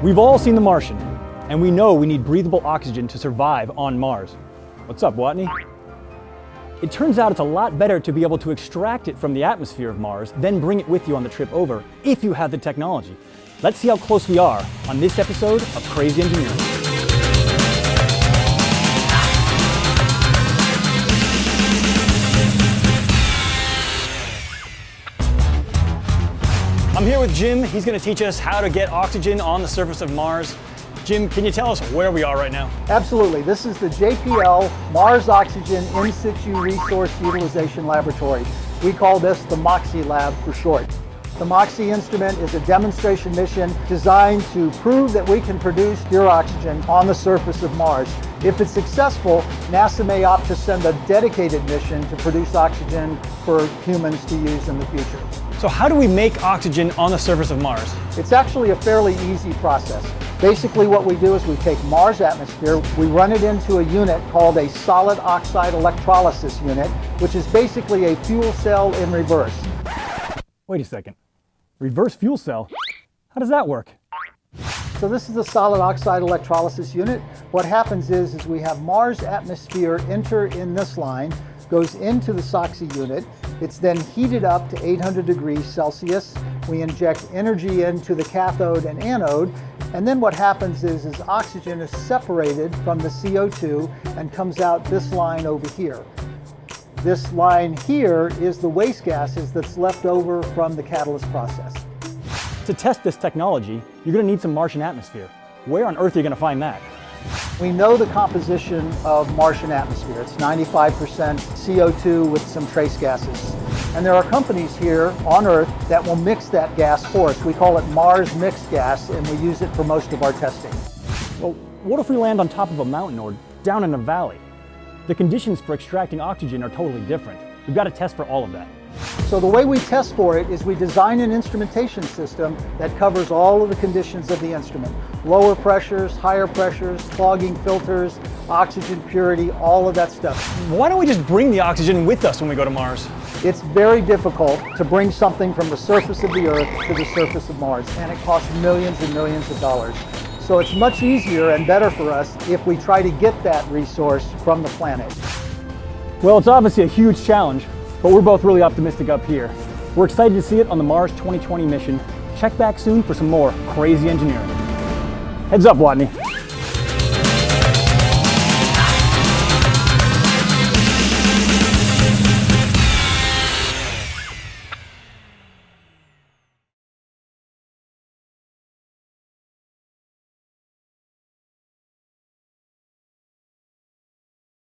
We've all seen The Martian, and we know we need breathable oxygen to survive on Mars. What's up, Watney? It turns out it's a lot better to be able to extract it from the atmosphere of Mars, then bring it with you on the trip over, if you have the technology. Let's see how close we are on this episode of Crazy Engineering. I'm here with Jim. He's going to teach us how to get oxygen on the surface of Mars. Jim, can you tell us where we are right now? Absolutely. This is the JPL Mars Oxygen In Situ Resource Utilization Laboratory. We call this the MOXIE lab for short. The MOXIE instrument is a demonstration mission designed to prove that we can produce pure oxygen on the surface of Mars. If it's successful, NASA may opt to send a dedicated mission to produce oxygen for humans to use in the future. So how do we make oxygen on the surface of Mars? It's actually a fairly easy process. Basically what we do is we take Mars atmosphere, we run it into a unit called a solid oxide electrolysis unit, which is basically a fuel cell in reverse. Wait a second. Reverse fuel cell? How does that work? So this is the solid oxide electrolysis unit. What happens is we have Mars atmosphere enter in this line, goes into the SOXY unit. It's then heated up to 800 degrees Celsius. We inject energy into the cathode and anode. And then what happens is oxygen is separated from the CO2 and comes out this line over here. This line here is the waste gases that's left over from the catalyst process. To test this technology, you're going to need some Martian atmosphere. Where on Earth are you going to find that? We know the composition of Martian atmosphere. It's 95% CO2 with some trace gases. And there are companies here on Earth that will mix that gas for us. We call it Mars mixed gas, and we use it for most of our testing. Well, what if we land on top of a mountain or down in a valley? The conditions for extracting oxygen are totally different. We've got to test for all of that. So the way we test for it is we design an instrumentation system that covers all of the conditions of the instrument. Lower pressures, higher pressures, clogging filters, oxygen purity, all of that stuff. Why don't we just bring the oxygen with us when we go to Mars? It's very difficult to bring something from the surface of the Earth to the surface of Mars, and it costs millions and millions of dollars. So it's much easier and better for us if we try to get that resource from the planet. Well, it's obviously a huge challenge, but we're both really optimistic up here. We're excited to see it on the Mars 2020 mission. Check back soon for some more crazy engineering. Heads up, Watney.